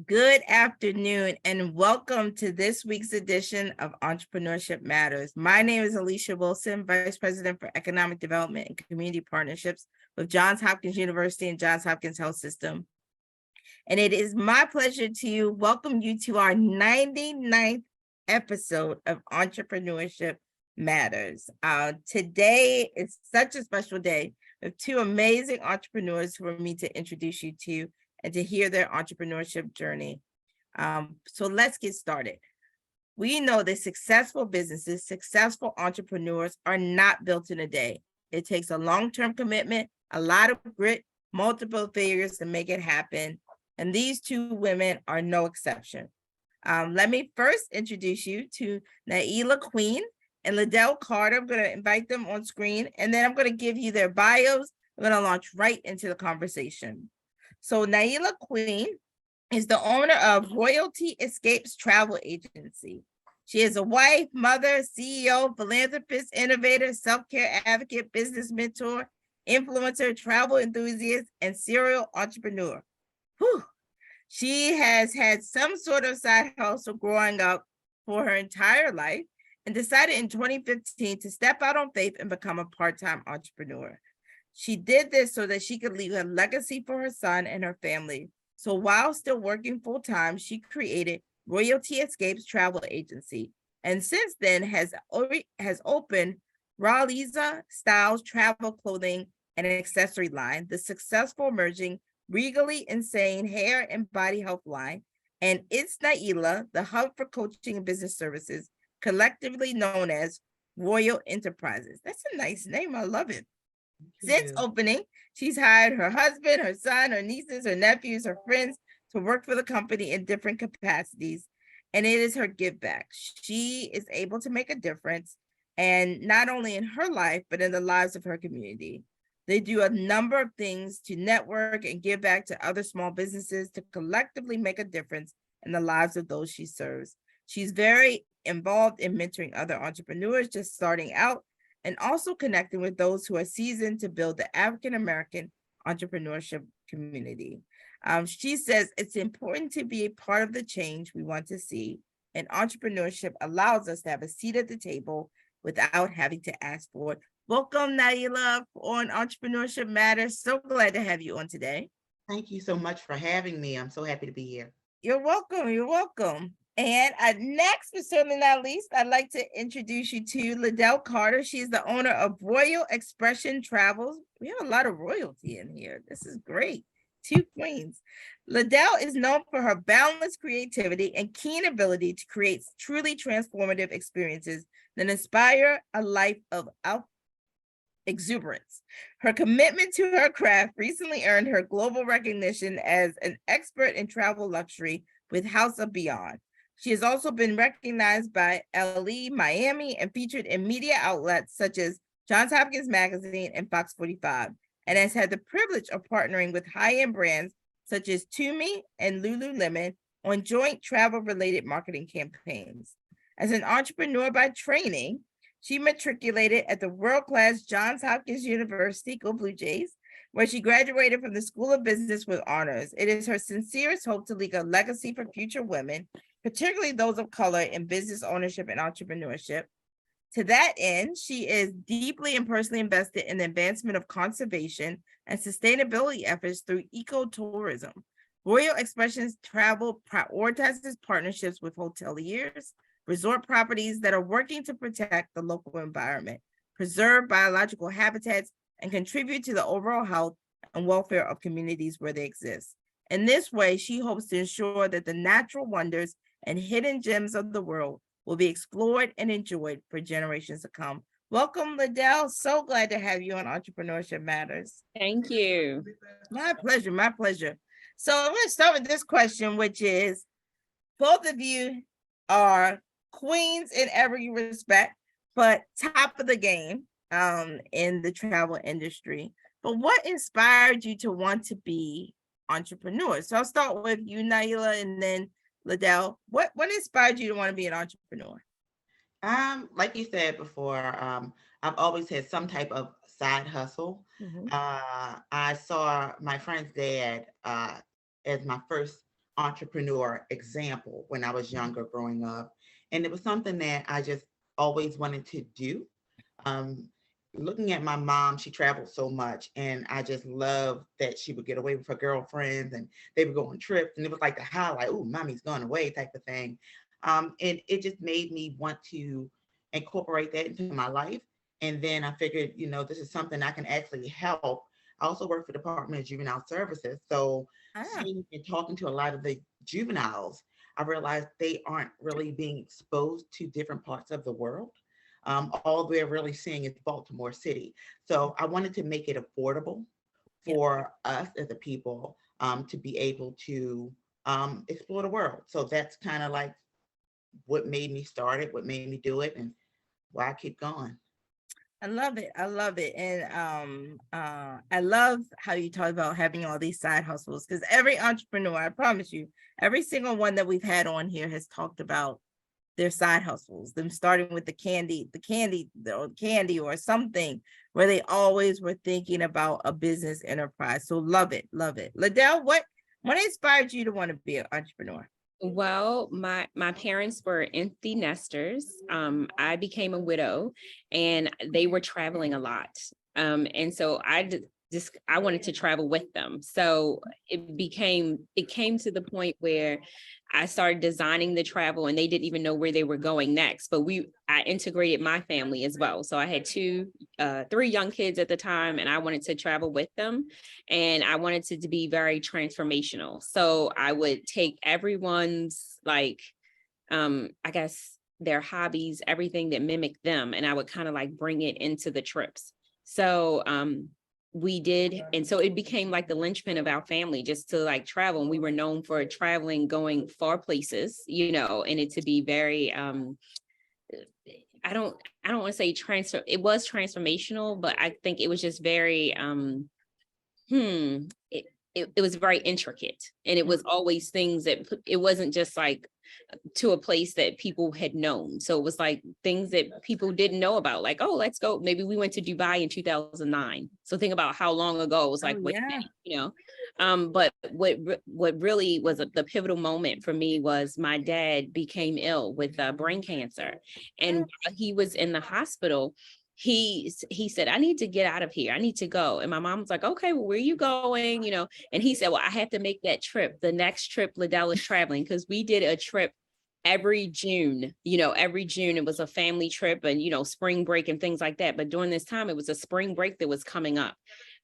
Good afternoon and welcome to this week's edition of Entrepreneurship Matters. My name is Alicia Wilson, Vice President for Economic Development and Community Partnerships with Johns Hopkins University and Johns Hopkins Health System. And it is my pleasure to welcome you to our 99th episode of Entrepreneurship Matters. Today is such a special day with two amazing entrepreneurs for me to introduce you to and to hear their entrepreneurship journey. So let's get started. We know that successful businesses, successful entrepreneurs are not built in a day. It takes a long-term commitment, a lot of grit, multiple failures to make it happen. And these two women are no exception. Let me first introduce you to Nailah Queen and LaDell Carter. I'm going to invite them on screen, and then I'm going to give you their bios. I'm going to launch right into the conversation. So Nailah Queen is the owner of Royalty Escapes Travel Agency. She is a wife, mother, CEO, philanthropist, innovator, self-care advocate, business mentor, influencer, travel enthusiast, and serial entrepreneur. Whew. She has had some sort of side hustle growing up for her entire life and decided in 2015 to step out on faith and become a part-time entrepreneur. She did this so that she could leave a legacy for her son and her family. So while still working full-time, she created Royalty Escapes Travel Agency, and since then has opened Raliza Styles Travel Clothing and Accessory line, the successful emerging Regally Insane Hair and Body Health line, and It's Nailah, the hub for coaching and business services, collectively known as Royal Enterprises. That's a nice name. I love it. Since opening, she's hired her husband, her son, her nieces, her nephews, her friends to work for the company in different capacities. And it is her give back. She is able to make a difference, and not only in her life, but in the lives of her community. They do a number of things to network and give back to other small businesses to collectively make a difference in the lives of those she serves. She's very involved in mentoring other entrepreneurs just starting out, and also connecting with those who are seasoned to build the African-American entrepreneurship community. She says it's important to be a part of the change we want to see, and entrepreneurship allows us to have a seat at the table without having to ask for it. Welcome, Nailah, on Entrepreneurship Matters. So glad to have you on today. Thank you so much for having me. I'm so happy to be here. You're welcome. You're welcome. And next, but certainly not least, I'd like to introduce you to LaDell Carter. She's the owner of Royal Expression Travels. We have a lot of royalty in here. This is great. Two queens. LaDell is known for her boundless creativity and keen ability to create truly transformative experiences that inspire a life of exuberance. Her commitment to her craft recently earned her global recognition as an expert in travel luxury with House of Beyond. She has also been recognized by LE Miami and featured in media outlets such as Johns Hopkins Magazine and Fox 45, and has had the privilege of partnering with high-end brands such as Tumi and Lululemon on joint travel-related marketing campaigns. As an entrepreneur by training, she matriculated at the world-class Johns Hopkins University, go Blue Jays, where she graduated from the School of Business with honors. It is her sincerest hope to leave a legacy for future women, particularly those of color, in business ownership and entrepreneurship. To that end, she is deeply and personally invested in the advancement of conservation and sustainability efforts through ecotourism. Royal Expressions Travel prioritizes partnerships with hoteliers, resort properties that are working to protect the local environment, preserve biological habitats, and contribute to the overall health and welfare of communities where they exist. In this way, she hopes to ensure that the natural wonders and hidden gems of the world will be explored and enjoyed for generations to come. Welcome, LaDell. So glad to have you on Entrepreneurship Matters. Thank you. My pleasure, my pleasure. So I'm going to start with this question, which is, both of you are queens in every respect, but top of the game in the travel industry. but what inspired you to want to be entrepreneur? So I'll start with you, Nailah, and then LaDell. What inspired you to want to be an entrepreneur? Like you said before, I've always had some type of side hustle. Mhm. I saw my friend's dad as my first entrepreneur example when I was younger growing up. And it was something that I just always wanted to do. Um, Looking at my mom, she traveled so much, and I just loved that she would get away with her girlfriends and they would go on trips. And it was like the highlight, oh, mommy's going away type of thing. And it just made me want to incorporate that into my life. And then I figured, this is something I can actually help. I also work for the Department of Juvenile Services. So Ah, seeing and talking to a lot of the juveniles, I realized they aren't really being exposed to different parts of the world. All they're really seeing is Baltimore City. So I wanted to make it affordable yeah. for us as a people to be able to explore the world. So that's kind of like what made me start it, what made me do it, and why I keep going. I love it. I love it. And I love how you talk about having all these side hustles, because every entrepreneur, I promise you, every single one that we've had on here has talked about their side hustles, them starting with the candy or something where they always were thinking about a business enterprise. So love it, love it. LaDell, what inspired you to want to be an entrepreneur? Well, my parents were empty nesters. I became a widow, and they were traveling a lot. And so I wanted to travel with them. So it came to the point where I started designing the travel, and they didn't even know where they were going next. But I integrated my family as well. So I had three young kids at the time, and I wanted to travel with them. And I wanted it to be very transformational. So I would take everyone's I guess their hobbies, everything that mimicked them, and I would kind of like bring it into the trips. So we did, and so it became like the linchpin of our family just to like travel. And we were known for traveling, going far places, and it to be very I don't want to say it was transformational, but I think it was just very it, it was very intricate, and it was always things that it wasn't just like to a place that people had known. So it was like things that people didn't know about, like, oh, let's go. Maybe we went to Dubai in 2009. So think about how long ago it was, like, wait a minute, but what really was the pivotal moment for me was my dad became ill with brain cancer. And while he was in the hospital, he said, I need to get out of here. I need to go. And my mom was like, okay, well, where are you going? And he said, well, I have to make that trip. The next trip LaDell is traveling, because we did a trip every June. It was a family trip, and, spring break and things like that. But during this time, it was a spring break that was coming up.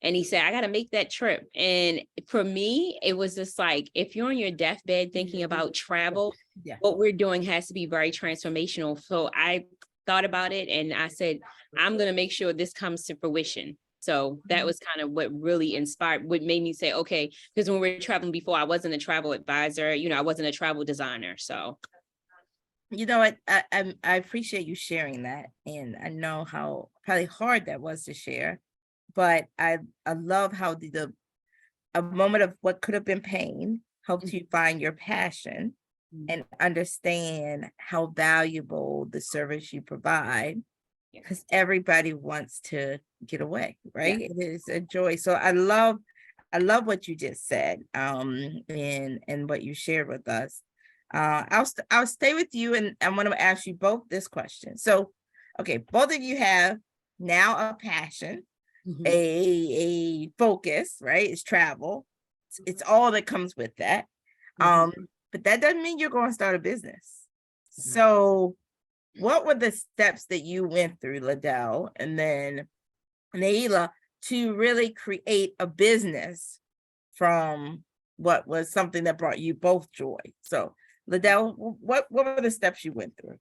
And he said, I got to make that trip. And for me, it was just like, if you're on your deathbed thinking about travel, what we're doing has to be very transformational. So I thought about it, and I said, I'm going to make sure this comes to fruition. So that was kind of what really what made me say, okay, because when we were traveling before, I wasn't a travel advisor, I wasn't a travel designer. So. You know what? I appreciate you sharing that. And I know how probably hard that was to share, but I love how a moment of what could have been pain helped you find your passion and understand how valuable the service you provide, because everybody wants to get away, right? It is a joy. So I love what you just said, and what you shared with us. I'll stay with you, and I want to ask you both this question. So, okay, both of you have now a passion, a focus, right? It's travel. It's all that comes with that. But that doesn't mean you're going to start a business. So what were the steps that you went through, LaDell, and then Nailah, to really create a business from what was something that brought you both joy? So LaDell, what were the steps you went through?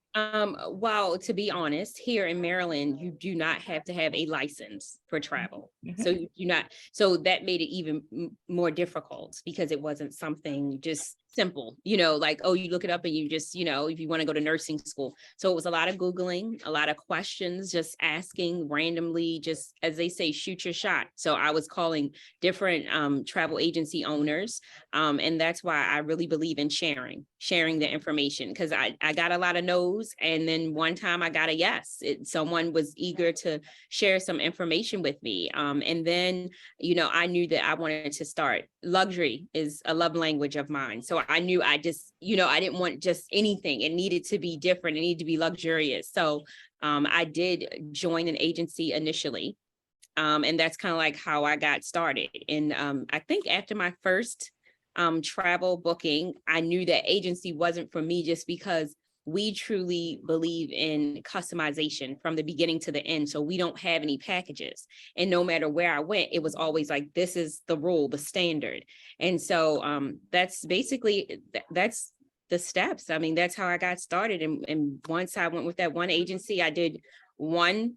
Well, to be honest, here in Maryland, you do not have to have a license for travel. So you do not. So that made it even more difficult, because it wasn't something just simple, like, oh, you look it up and you just, if you want to go to nursing school. So it was a lot of Googling, a lot of questions, just asking randomly, just as they say, shoot your shot. So I was calling different travel agency owners. And that's why I really believe in sharing the information, because I got a lot of no's. And then one time I got a yes. Someone was eager to share some information with me. And then, I knew that I wanted to start. Luxury is a love language of mine. So I knew I just, I didn't want just anything. It needed to be different. It needed to be luxurious. So I did join an agency initially. And that's kind of like how I got started. And I think after my first travel booking, I knew that agency wasn't for me, just because we truly believe in customization from the beginning to the end. So we don't have any packages. And no matter where I went, it was always like, this is the rule, the standard. And so that's basically, that's the steps. I mean, that's how I got started. And once I went with that one agency, I did one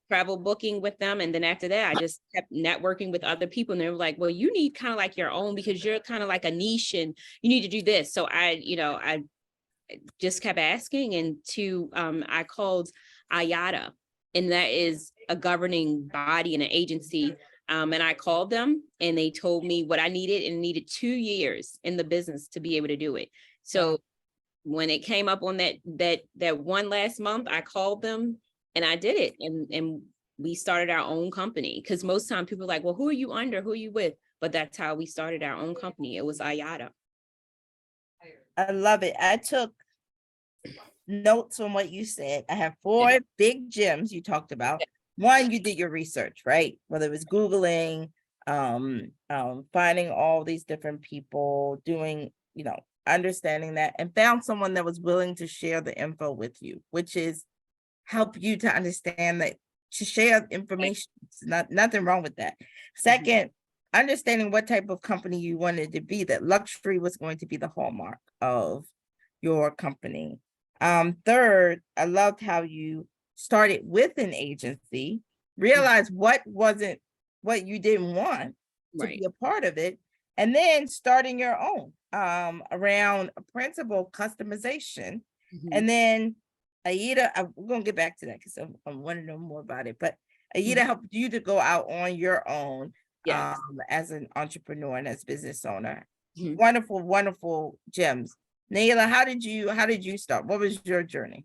travel booking with them. And then after that, I just kept networking with other people. And they were like, well, you need kind of like your own, because you're kind of like a niche and you need to do this. So I just kept asking, and I called IATA, and that is a governing body and an agency. And I called them and they told me what I needed, and needed 2 years in the business to be able to do it. So when it came up on that one last month, I called them and I did it. And we started our own company, because most time people are like, well, who are you under? Who are you with? But that's how we started our own company. It was IATA. I love it. I took notes on what you said. I have 4 big gems you talked about. One, you did your research, right? Whether it was Googling, finding all these different people, doing, understanding that, and found someone that was willing to share the info with you, which is help you to understand that to share information. It's nothing wrong with that. Second, understanding what type of company you wanted to be, that luxury was going to be the hallmark of your company. Third, I loved how you started with an agency, realized what you didn't want to be a part of it, and then starting your own around a principal customization. And then AIDA, we're gonna get back to that because I want to know more about it. But AIDA helped you to go out on your own as an entrepreneur and as business owner. Wonderful, wonderful gems. Nailah, how did you start? What was your journey?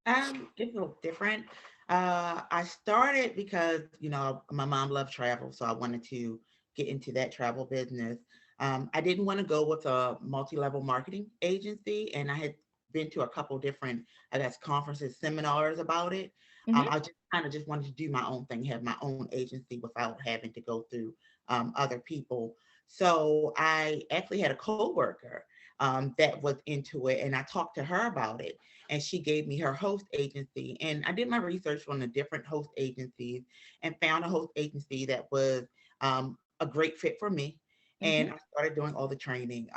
It's a little different. I started because, my mom loved travel, so I wanted to get into that travel business. I didn't want to go with a multi-level marketing agency, and I had been to a couple different, I guess, conferences, seminars about it. I just wanted to do my own thing, have my own agency without having to go through other people. So I actually had a coworker that was into it, and I talked to her about it, and she gave me her host agency. And I did my research on the different host agencies and found a host agency that was a great fit for me. And I started doing all the training,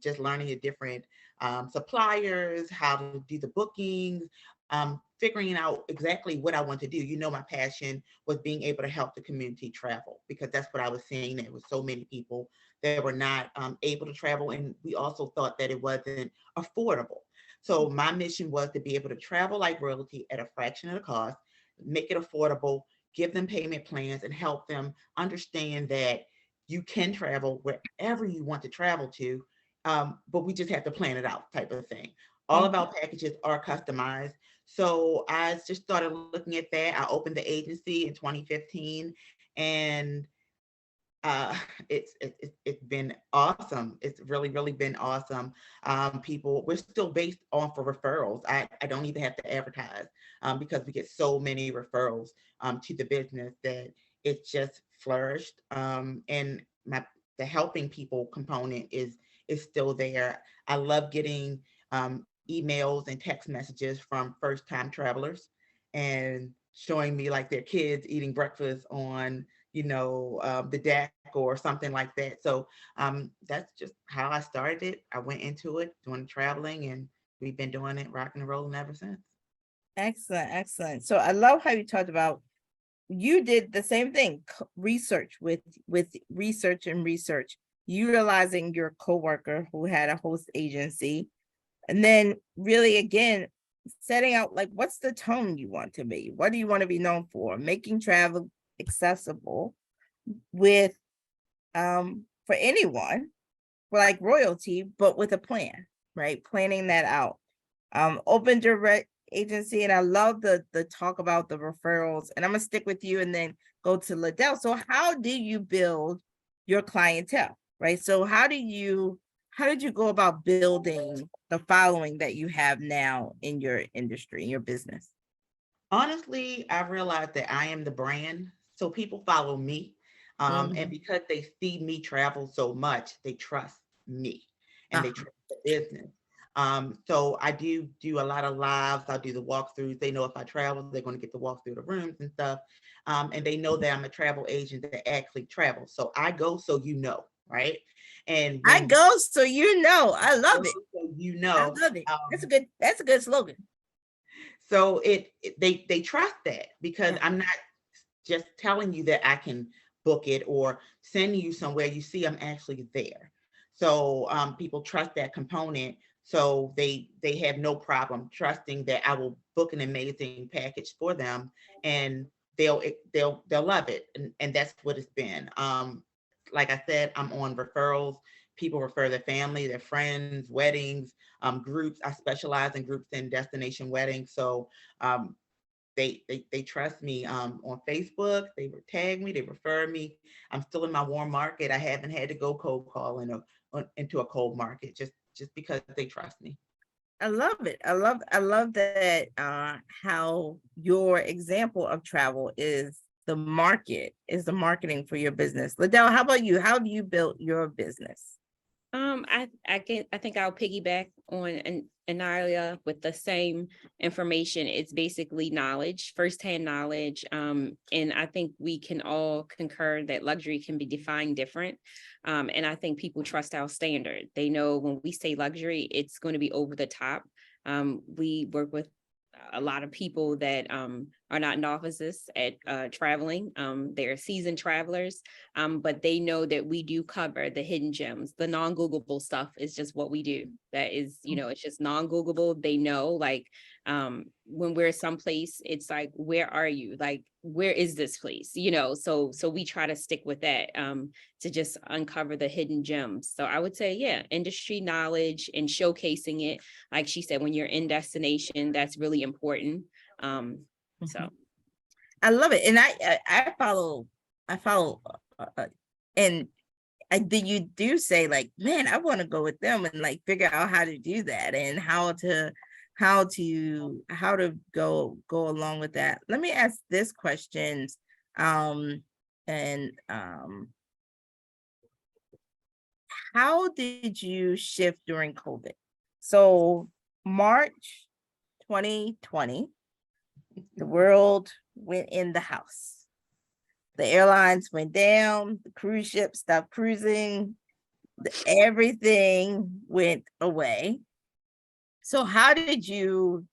just learning the different suppliers, how to do the bookings, figuring out exactly what I want to do. My passion was being able to help the community travel, because that's what I was seeing. There were so many people that were not able to travel. And we also thought that it wasn't affordable. So my mission was to be able to travel like royalty at a fraction of the cost, make it affordable, give them payment plans, and help them understand that you can travel wherever you want to travel to, but we just have to plan it out, type of thing. All of our packages are customized. So I just started looking at that. I opened the agency in 2015, and it's been awesome. It's really, really been awesome. We're still based on for referrals. I don't even have to advertise because we get so many referrals to the business that it's just flourished. And the helping people component is still there. I love getting emails and text messages from first-time travelers and showing me like their kids eating breakfast on the deck or something like that. So that's just how I started it. I went into it doing traveling, and we've been doing it, rocking and rolling ever since. Excellent, excellent. So I love how you talked about, you did the same thing, research with research and research. utilizing your coworker who had a host agency, and then really again setting out like what's the tone you want to be, what do you want to be known for, making travel accessible with for anyone, for like royalty, but with a plan, right? Planning that out. Open direct agency, and I love the talk about the referrals, and I'm gonna stick with you and then go to LaDell. So how do you build your clientele, right? So how did you go about building the following that you have now in your industry, in your business? Honestly, I realized that I am the brand, so people follow me. And because they see me travel so much, they trust me and they trust the business. So I do a lot of lives. I'll do the walkthroughs. They know if I travel, they're going to get to walk through the rooms and stuff. And they know that I'm a travel agent that actually travels. So I go so you know, right? And I go so you know. I love it. So you I know. love it. That's a good slogan. So they trust that because I'm not just telling you that I can book it or send you somewhere. You see, I'm actually there. So people trust that component. So they have no problem trusting that I will book an amazing package for them, and they'll love it. And that's what it's been. Like I said, I'm on referrals. People refer their family, their friends, weddings, groups. I specialize in groups and destination weddings. So they trust me on Facebook. They tag me, they refer me. I'm still in my warm market. I haven't had to go cold call into a cold market just because they trust me. I love it. I love that how your example of travel is the marketing for your business. LaDell, how about you? How have you built your business? I think I'll piggyback on Nailah with the same information. It's basically knowledge, firsthand knowledge. And I think we can all concur that luxury can be defined different. And I think people trust our standard. They know when we say luxury, it's going to be over the top. We work with a lot of people that are not novices at traveling. They're seasoned travelers, but they know that we do cover the hidden gems. The non-Googleable stuff is just what we do. That is, it's just non-Googleable. They know, like, when we're someplace, it's like, where are you? Like, where is this place? So we try to stick with that to just uncover the hidden gems. So I would say, yeah, industry knowledge and showcasing it. Like she said, when you're in destination, that's really important. So I love it. And I follow and you do say like, man, I want to go with them and like figure out how to do that and how to go along with that. Let me ask this question. How did you shift during COVID? So March 2020, the world went in the house. The airlines went down, the cruise ship stopped cruising, everything went away. So how did you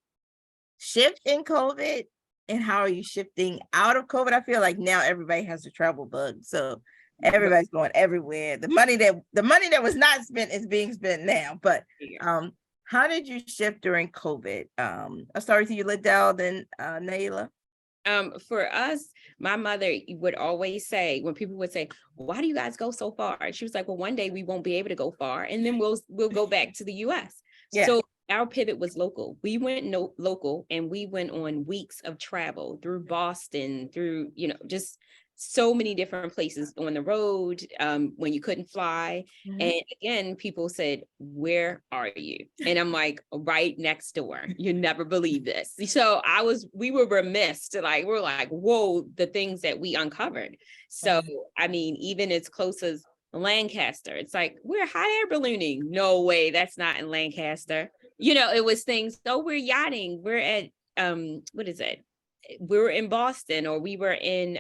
shift in COVID, and how are you shifting out of COVID? I feel like now everybody has a travel bug. So everybody's going everywhere. The money that was not spent is being spent now. But how did you shift during COVID? I'll start with you, LaDell, then Nailah. For us, my mother would always say, when people would say, why do you guys go so far? She was like, well, one day we won't be able to go far, and then we'll go back to the US. Yeah. So our pivot was local. We went local, and we went on weeks of travel through Boston, through, just so many different places on the road, when you couldn't fly. Mm-hmm. And again, people said, where are you? And I'm like, right next door. You never believe this. So we were remiss to we're like, whoa, the things that we uncovered. So, I mean, even as close as Lancaster, it's like, we're hot air ballooning. No way, that's not in Lancaster. It was things, we're yachting. We're at, what is it? We were in Boston, or we were in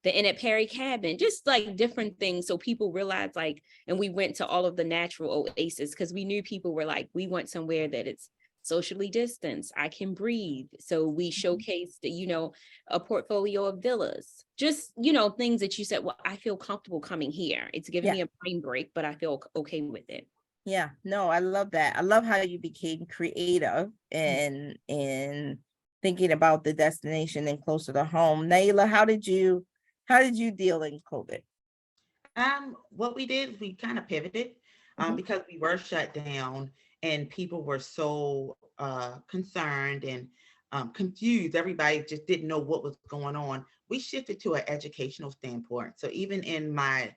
the Inn at Perry cabin, just like different things. So people realized and we went to all of the natural oases because we knew people were like, we went somewhere that it's socially distanced, I can breathe. So we showcased, a portfolio of villas, just, things that you said, well, I feel comfortable coming here. It's giving me a brain break, but I feel okay with it. Yeah, no, I love that. I love how you became creative and thinking about the destination and closer to home. Nailah, how did you deal in COVID? What we did is we kind of pivoted because we were shut down and people were so concerned and confused. Everybody just didn't know what was going on. We shifted to an educational standpoint. So even in my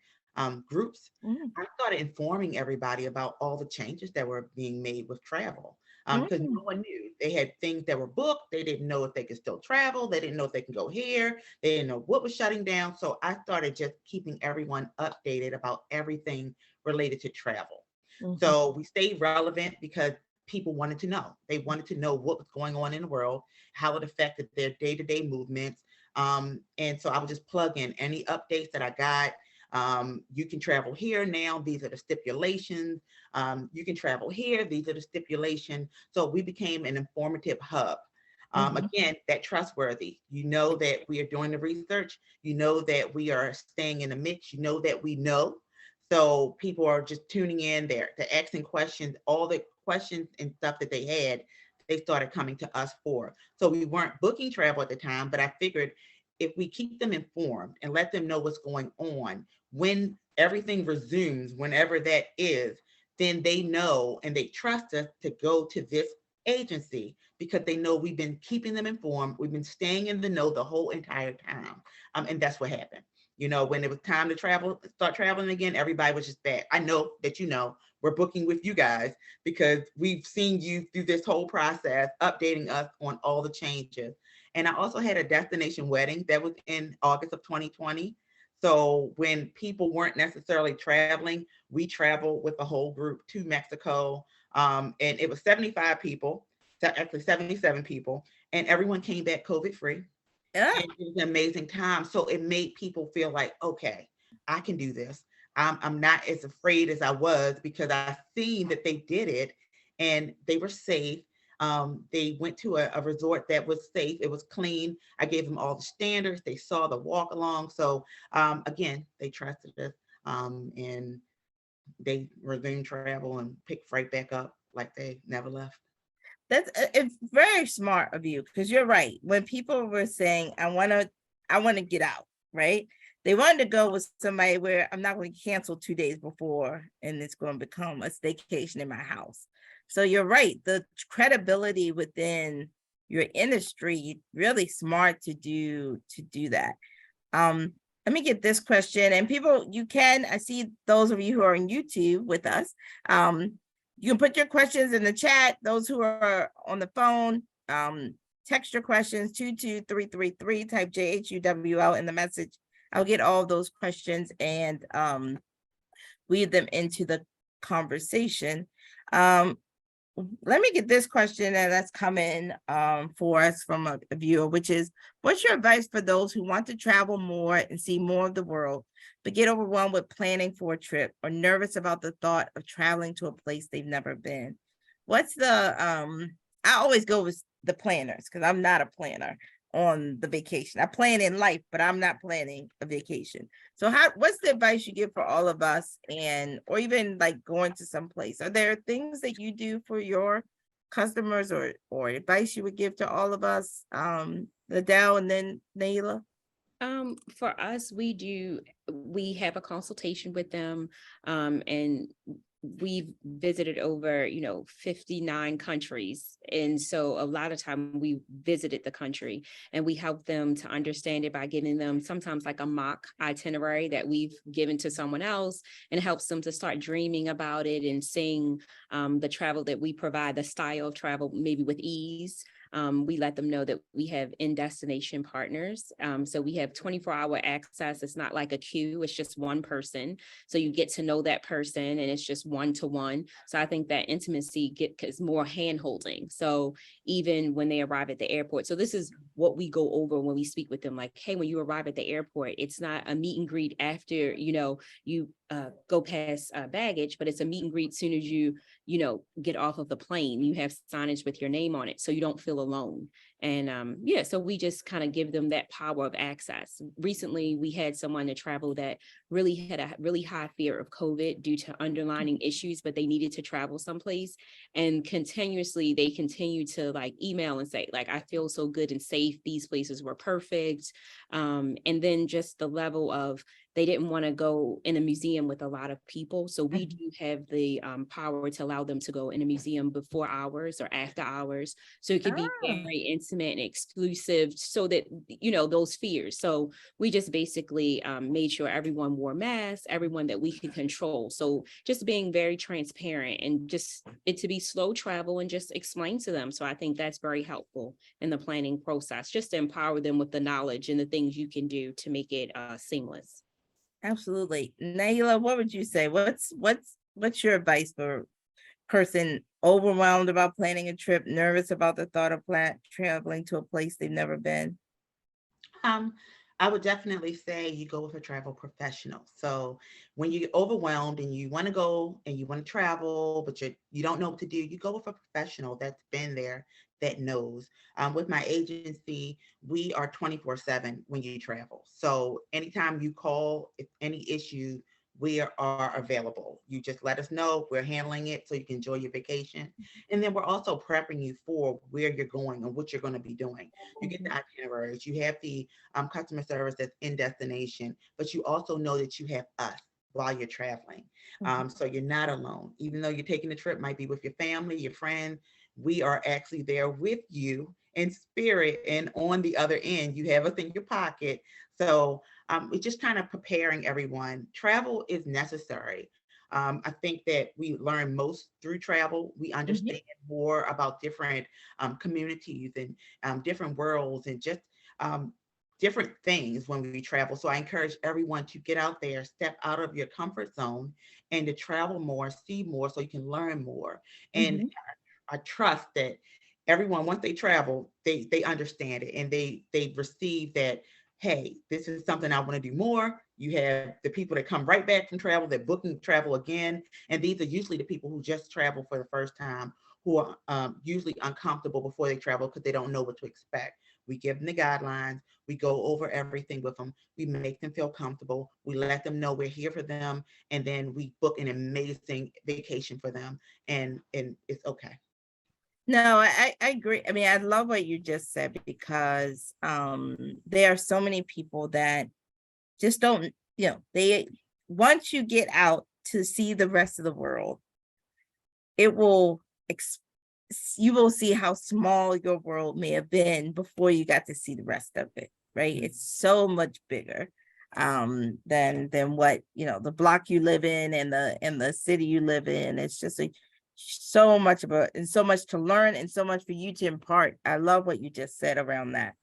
groups, I started informing everybody about all the changes that were being made with travel. Because no one knew. They had things that were booked. They didn't know if they could still travel. They didn't know if they can go here. They didn't know what was shutting down. So I started just keeping everyone updated about everything related to travel. So we stayed relevant because people wanted to know. They wanted to know what was going on in the world, how it affected their day-to-day movements. And so I would just plug in any updates that I got. You can travel here now. These are the stipulations. You can travel here. These are the stipulations. So we became an informative hub. Again, that trustworthy. You know that we are doing the research. You know that we are staying in the mix. You know that we know. So people are just tuning in there, they're asking questions, all the questions and stuff that they had, they started coming to us for. So we weren't booking travel at the time, but I figured if we keep them informed and let them know what's going on, when everything resumes, whenever that is, then they know and they trust us to go to this agency because they know we've been keeping them informed. We've been staying in the know the whole entire time. And that's what happened. When it was time to start traveling again, everybody was just back. I know that, we're booking with you guys because we've seen you through this whole process, updating us on all the changes. And I also had a destination wedding that was in August of 2020. So when people weren't necessarily traveling, we traveled with the whole group to Mexico. And it was 75 people, actually 77 people, and everyone came back COVID-free. Yeah. It was an amazing time. So it made people feel like, okay, I can do this. I'm not as afraid as I was because I seen that they did it and they were safe. They went to a resort that was safe. It was clean. I gave them all the standards. They saw the walk along. So again, they trusted us and they resumed travel and picked right back up like they never left. That's it's very smart of you because you're right. When people were saying, I want to get out, right? They wanted to go with somebody where I'm not going to cancel 2 days before and it's going to become a staycation in my house. So you're right. The credibility within your industry, really smart to do that. Let me get this question. And people, I see those of you who are on YouTube with us. You can put your questions in the chat. Those who are on the phone, text your questions 22333, type JHUWL in the message. I'll get all those questions and weave them into the conversation. Let me get this question that's coming for us from a viewer, which is, what's your advice for those who want to travel more and see more of the world, but get overwhelmed with planning for a trip or nervous about the thought of traveling to a place they've never been? What's I always go with the planners because I'm not a planner on the vacation. I plan in life, but I'm not planning a vacation. So what's the advice you give for all of us, or even like going to some place? Are there things that you do for your customers or advice you would give to all of us? LaDell and then Nailah. For us, we have a consultation with them, and we've visited over 59 countries, and so a lot of time we visited the country and we help them to understand it by giving them sometimes like a mock itinerary that we've given to someone else, and helps them to start dreaming about it and seeing the travel that we provide, the style of travel maybe with ease. We let them know that we have in-destination partners. So we have 24-hour access. It's not like a queue, it's just one person. So you get to know that person and it's just one-to-one. So I think that intimacy is more hand-holding. So even when they arrive at the airport, so this is what we go over when we speak with them, like, hey, when you arrive at the airport, it's not a meet and greet after, you go past baggage, but it's a meet and greet soon as you get off of the plane. You have signage with your name on it, so you don't feel alone. And so we just kind of give them that power of access. Recently, we had someone to travel that really had a really high fear of COVID due to underlying issues, but they needed to travel someplace. And continuously, they continue to like email and say, like, I feel so good and safe. These places were perfect. And then just the level of, they didn't want to go in a museum with a lot of people. So we do have the power to allow them to go in a museum before hours or after hours. So it could be very intimate and exclusive, so that, those fears. So we just basically made sure everyone wore masks, everyone that we could control. So just being very transparent and just it to be slow travel and just explain to them. So I think that's very helpful in the planning process, just to empower them with the knowledge and the things you can do to make it seamless. Absolutely. Nailah, what would you say? What's your advice for person overwhelmed about planning a trip, nervous about the thought of traveling to a place they've never been? I would definitely say you go with a travel professional. So when you're overwhelmed and you want to go and you want to travel, but you don't know what to do, you go with a professional that's been there, that knows. With my agency, we are 24/7 when you travel. So anytime you call, if any issue, we are available. You just let us know. We're handling it so you can enjoy your vacation. And then we're also prepping you for where you're going and what you're going to be doing. You get the itineraries, you have the customer service that's in destination, but you also know that you have us while you're traveling. So you're not alone. Even though you're taking the trip, might be with your family, your friends, we are actually there with you in spirit, and on the other end, you have us in your pocket. So we're just kind of preparing everyone. Travel is necessary. I think that we learn most through travel. We understand more about different communities and different worlds and just different things when we travel. So I encourage everyone to get out there, step out of your comfort zone, and to travel more, see more, so you can learn more. And I trust that everyone, once they travel, they understand it, and they receive that, hey, this is something I want to do more. You have the people that come right back from travel, that booking travel again. And these are usually the people who just travel for the first time, who are usually uncomfortable before they travel because they don't know what to expect. We give them the guidelines. We go over everything with them. We make them feel comfortable. We let them know we're here for them. And then we book an amazing vacation for them. And it's okay. No, I agree. I mean, I love what you just said, because there are so many people that just don't, they, once you get out to see the rest of the world, it will, you will see how small your world may have been before you got to see the rest of it, right? It's so much bigger than what, the block you live in and the city you live in. It's just so much and so much to learn and so much for you to impart. I love what you just said around that.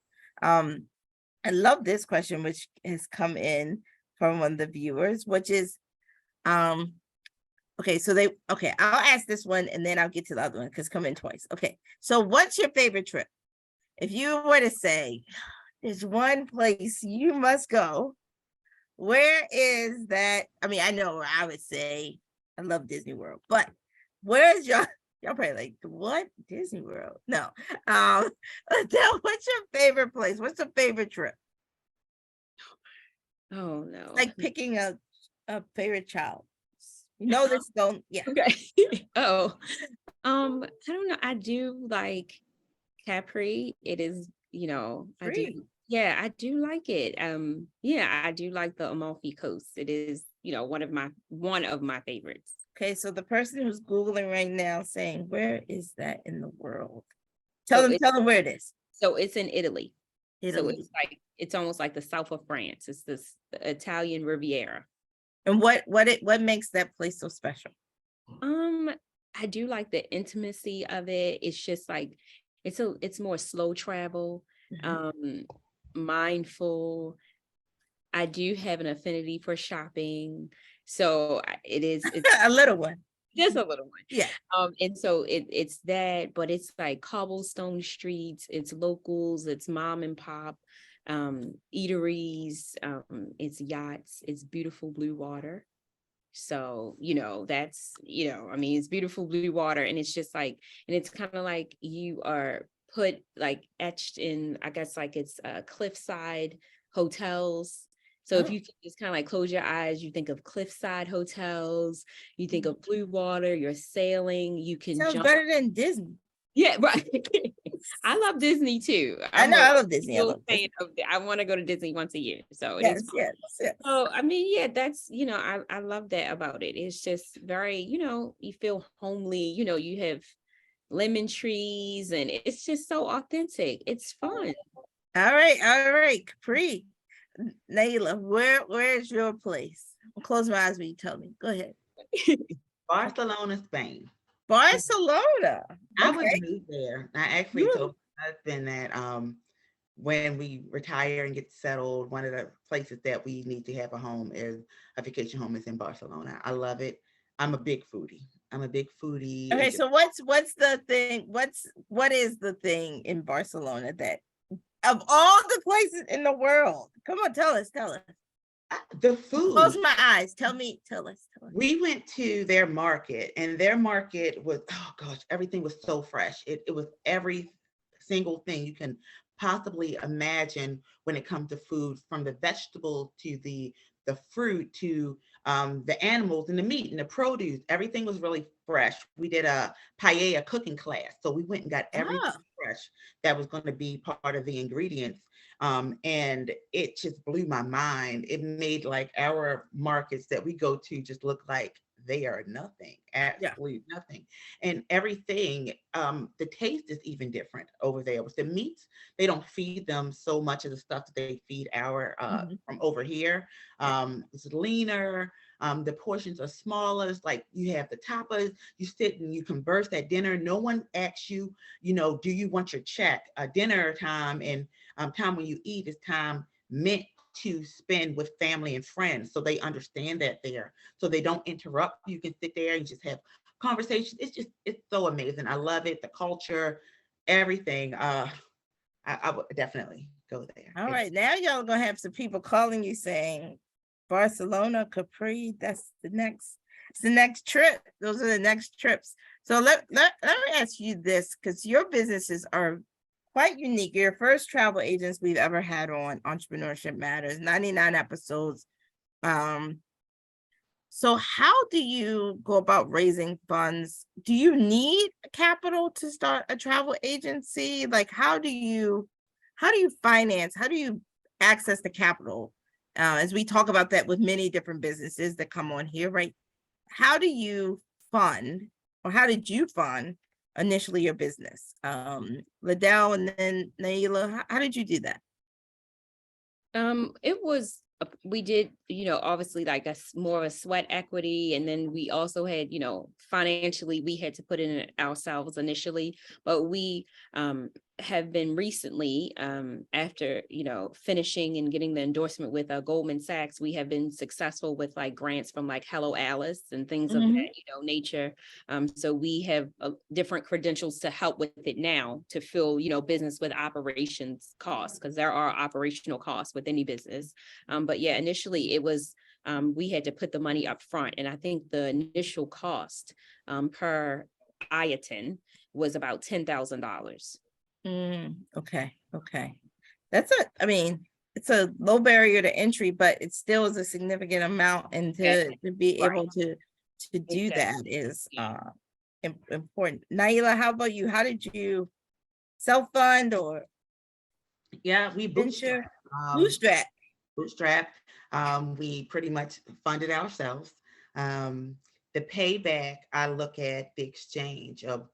I love this question, which has come in from one of the viewers, which is, okay, I'll ask this one and then I'll get to the other one because come in twice. Okay, so what's your favorite trip? If you were to say, there's one place you must go, where is that? I mean, I know I would say I love Disney World, but where's y'all probably like, what? Disney World? No. LaDell, what's your favorite place? What's your favorite trip? Oh no. Like picking a favorite child. This don't, yeah. Okay. I don't know. I do like Capri. It is, I do like it. I do like the Amalfi Coast. It is, one of my favorites. Okay, so the person who's Googling right now saying, where is that in the world? Tell them where it is. So it's in Italy. Italy. So it's almost like the south of France. It's the Italian Riviera. And what makes that place so special? I do like the intimacy of it. It's just like it's more slow travel, mindful. I do have an affinity for shopping, so it's a little one. Just a little one. Yeah. And so it's that, but it's like cobblestone streets, it's locals, it's mom and pop, eateries, it's yachts, it's beautiful blue water. So, that's, I mean, it's beautiful blue water, and it's just like, and it's kind of like you are put like etched in, I guess, like it's cliffside hotels. So if Oh, you just kind of like close your eyes, you think of cliffside hotels, you think of blue water, you're sailing, you can Sounds jump. better than Disney. Yeah, right. I love Disney too. I I'm know, a I love Disney. I real love fan Disney. of I want to go to Disney once a year. So it is Yes, fun. yes, yes. So I mean, yeah, that's, I love that about it. It's just very, you feel homely, you have lemon trees, and it's just so authentic. It's fun. All right, Capri. Nailah, where's your place? I'll close my eyes when you tell me. Go ahead. Barcelona, Spain. Barcelona. I Okay. was new there. I actually told my husband that when we retire and get settled, one of the places that we need to have a home is a vacation home is in Barcelona. I love it. I'm a big foodie. Okay, It's just, so what's the thing? What is the thing in Barcelona that of all the places in the world? Come on, tell us. the Close food. my eyes. Tell us. We went to their market, and their market was, oh gosh, everything was so fresh. It was every single thing you can possibly imagine when it comes to food, from the vegetables to the fruit to the animals and the meat and the produce. Everything was really fresh. We did a paella cooking class, so we went and got everything Oh, fresh that was going to be part of the ingredients. And it just blew my mind. It made like our markets that we go to just look like they are nothing, yeah. absolutely nothing. And everything, the taste is even different over there. With the meats, they don't feed them so much of the stuff that they feed our Mhm. from over here. Yeah. It's leaner. The portions are smaller. It's like you have the tapas, you sit and you converse at dinner. No one asks you, do you want your check? Dinner time and time when you eat is time meant to spend with family and friends. So they understand that there. So they don't interrupt. You can sit there and just have conversations. It's so amazing. I love it. The culture, everything. I would definitely go there. All It's right, now y'all gonna have some people calling you saying Barcelona, Capri. It's the next trip. Those are the next trips. So let me ask you this, because your businesses are quite unique. You're the first travel agents we've ever had on Entrepreneurship Matters, 99 episodes. So how do you go about raising funds? Do you need capital to start a travel agency? Like, how do you finance? How do you access the capital? As we talk about that with many different businesses that come on here, right? How do you fund, or how did you fund initially your business? LaDell and then Nailah, how did you do that? It was we did, obviously like more of a sweat equity, and then we also had, financially we had to put in it ourselves initially, but we have been recently, after finishing and getting the endorsement with Goldman Sachs, we have been successful with like grants from like Hello Alice and things of that nature. So we have different credentials to help with it now, to fill business with operations costs, because there are operational costs with any business. But yeah, initially it was, we had to put the money up front, and I think the initial cost per IATN was about $10,000. Okay. I mean, it's a low barrier to entry, but it still is a significant amount, and to be Right. able to do Exactly. that is important. Nailah, how about you? How did you self-fund or Yeah, we venture? um, Bootstrap. bootstrap. We pretty much funded ourselves. The payback, I look at the exchange of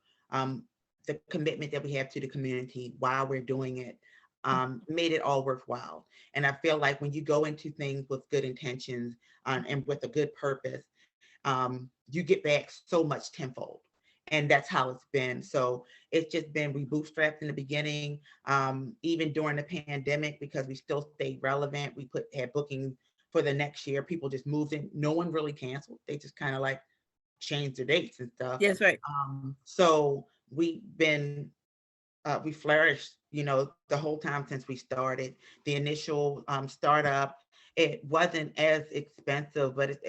the commitment that we have to the community while we're doing it, made it all worthwhile. And I feel like when you go into things with good intentions and with a good purpose, you get back so much tenfold. And that's how it's been. So it's just been, we bootstrapped in the beginning, even during the pandemic, because we still stayed relevant. We had bookings for the next year. People just moved in. No one really canceled. They just kind of like changed the dates and stuff. Yes, right. So we flourished, the whole time since we started. The initial startup, it wasn't as expensive, but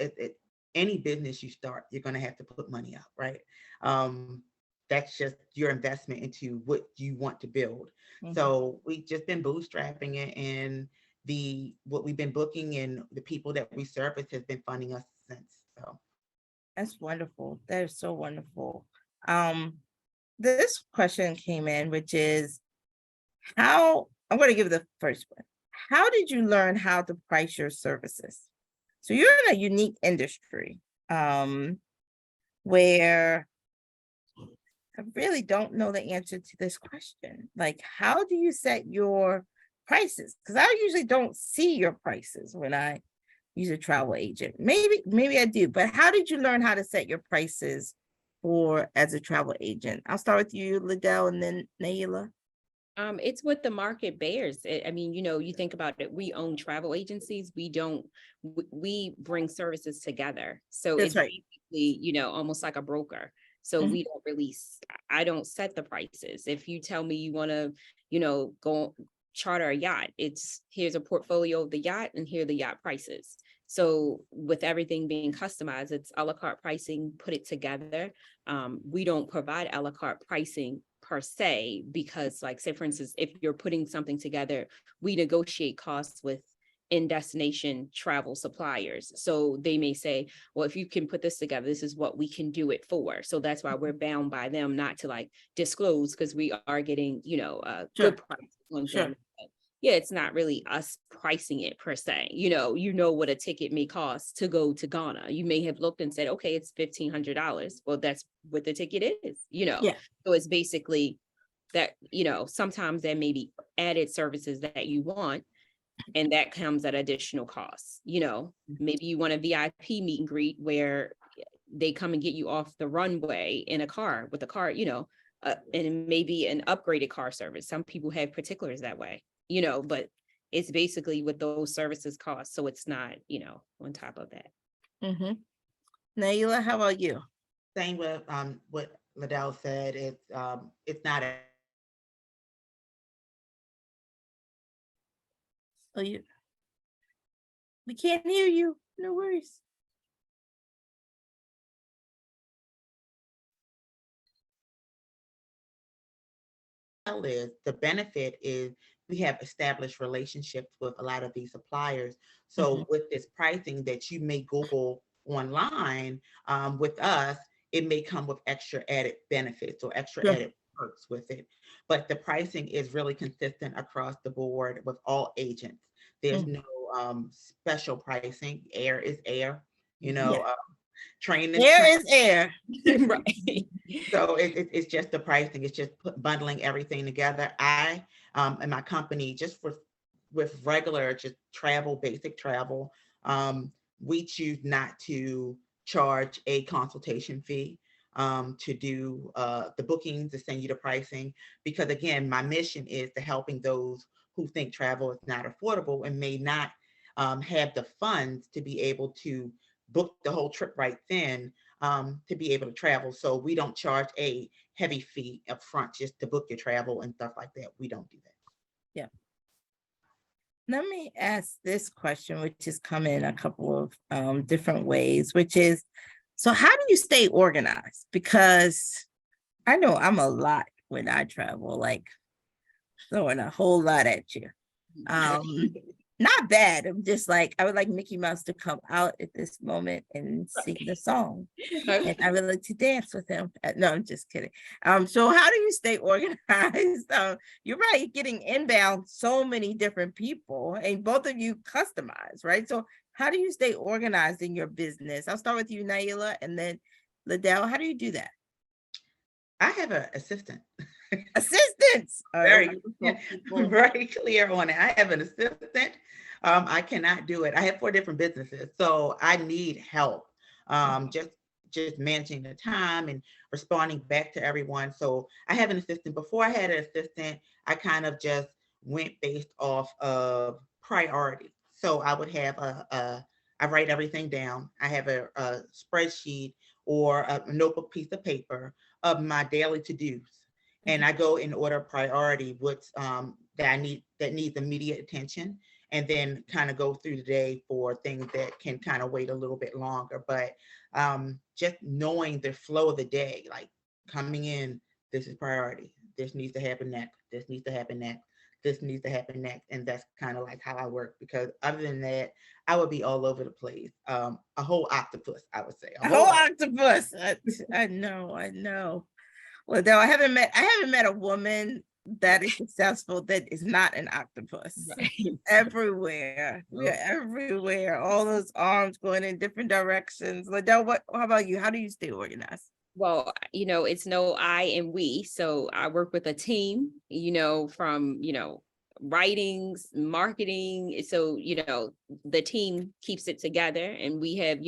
any business you start, you're going to have to put money up, right? That's just your investment into what you want to build. So we've just been bootstrapping it, and what we've been booking and the people that we service has been funding us since. So That's wonderful. That is so wonderful. This question came in, which is I'm going to give the first one. How did you learn how to price your services? So you're in a unique industry where I really don't know the answer to this question. Like, how do you set your prices? Because I usually don't see your prices when I use a travel agent. Maybe I do, but how did you learn how to set your prices as a travel agent? I'll start with you, LaDell, and then Nailah. It's what the market bears. I mean, you think about it, we own travel agencies. We bring services together. So That's it's right. basically, almost like a broker. So we don't I don't set the prices. If you tell me you want to, go charter a yacht, here's a portfolio of the yacht and here are the yacht prices. So with everything being customized, it's a la carte pricing, put it together. We don't provide a la carte pricing per se, because like, say, for instance, if you're putting something together, we negotiate costs with in-destination travel suppliers. So they may say, well, if you can put this together, this is what we can do it for. So that's why we're bound by them not to like disclose, because we are getting, a good price on them. Yeah, it's not really us pricing it per se. You know what a ticket may cost to go to Ghana. You may have looked and said, okay, it's $1,500. Well, that's what the ticket is, Yeah. So it's basically that, sometimes there may be added services that you want, and that comes at additional costs. Maybe you want a VIP meet and greet where they come and get you off the runway in a car with a car, and maybe an upgraded car service. Some people have particulars that way. But it's basically what those services cost. So it's not, on top of that. Nailah, how about you? same with what LaDell said. It's not We can't hear you. No worries. is the benefit is we have established relationships with a lot of these suppliers. So with this pricing that you may Google online with us, it may come with extra added benefits or extra added perks with it. But the pricing is really consistent across the board with all agents. There's no special pricing. Air is air, training. Air is air. Right. So it's just the pricing. It's just bundling everything together. I and my company, just with regular just travel, basic travel, we choose not to charge a consultation fee to do the bookings, to send you the pricing, because again, my mission is to helping those who think travel is not affordable and may not have the funds to be able to book the whole trip right then to be able to travel. So we don't charge a heavy fee up front just to book your travel and stuff like that. We don't do that. Yeah. Let me ask this question, which has come in a couple of different ways, which is, so how do you stay organized? Because I know I'm a lot when I travel, like throwing a whole lot at you. Not bad. I'm just like, I would like Mickey Mouse to come out at this moment and sing the song. And I would like to dance with him. No, I'm just kidding. So how do you stay organized? You're right, getting inbound so many different people, and both of you customize, right? So how do you stay organized in your business? I'll start with you, Nailah, and then LaDell. How do you do that? I have an assistant. Assistants. Very clear on it. I have an assistant. I cannot do it. I have 4 different businesses, so I need help. Just managing the time and responding back to everyone. So I have an assistant. Before I had an assistant, I kind of just went based off of priority. So I would have I write everything down. I have a spreadsheet or a notebook piece of paper of my daily to-dos. And I go in order of priority, what's that needs immediate attention. and then kind of go through the day for things that can kind of wait a little bit longer. But just knowing the flow of the day, like coming in, this is priority. This needs to happen next. This needs to happen next. This needs to happen next. And that's kind of like how I work, because other than that, I would be all over the place. A whole octopus, I would say. A whole octopus. I know. Well, though I haven't met a woman that is successful that is not an octopus. Right. Everywhere. We are everywhere. All those arms going in different directions. LaDell, how about you? How do you stay organized? Well, it's no I and we. So I work with a team, from, writings, marketing. So, the team keeps it together, and we have,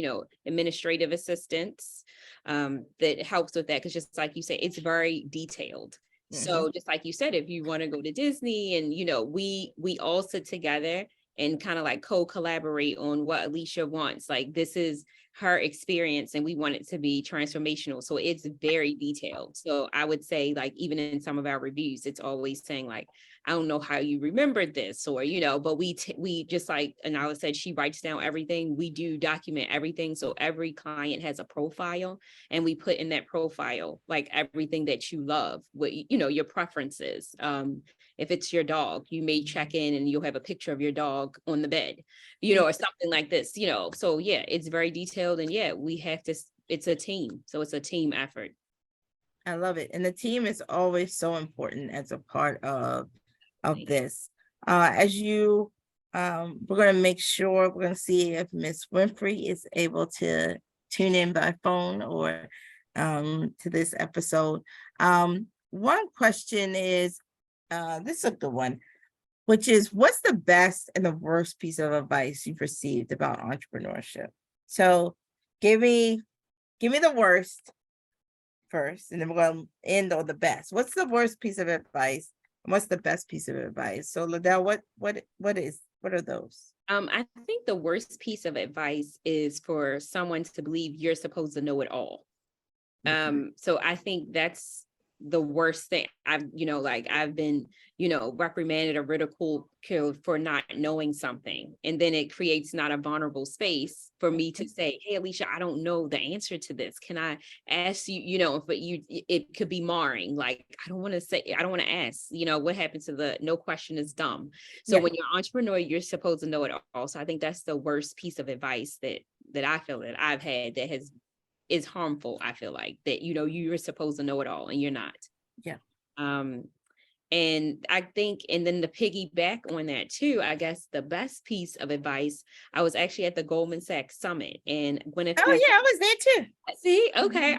administrative assistants that helps with that. Cause just like you say, it's very detailed. So just like you said, if you want to go to Disney and, we all sit together and kind of like co-collaborate on what Alicia wants. Like, this is her experience and we want it to be transformational. So it's very detailed. So I would say, like, even in some of our reviews, it's always saying like, I don't know how you remembered this, or, but we just, like Nailah said, she writes down everything. We do document everything. So every client has a profile, and we put in that profile, like, everything that you love, what, your preferences. If it's your dog, you may check in and you'll have a picture of your dog on the bed, or something like this, so yeah, it's very detailed. And yeah, we have to, it's a team. So it's a team effort. I love it. And the team is always so important as a part of this. As you, we're going to make sure, we're going to see if Miss Winfrey is able to tune in by phone or to this episode. One question is, this is a good one, which is, what's the best and the worst piece of advice you've received about entrepreneurship? So give me the worst first, and then we're going to end on the best. What's the worst piece of advice? And what's the best piece of advice? So LaDell, what are those? I think the worst piece of advice is for someone to believe you're supposed to know it all. So I think that's the worst thing. I've been, reprimanded or ridiculed for not knowing something. And then it creates not a vulnerable space for me to say, hey, Alicia, I don't know the answer to this. Can I ask you, but it could be marring. Like, I don't want to ask, what happened to the no question is dumb. So when you're an entrepreneur, you're supposed to know it all. So I think that's the worst piece of advice that I feel that I've had that is harmful. I feel like that, you're supposed to know it all and you're not. Yeah. And I think, and then to piggyback on that too, I guess the best piece of advice, I was actually at the Goldman Sachs Summit, and Gwyneth. Oh yeah, I was there too. See, okay.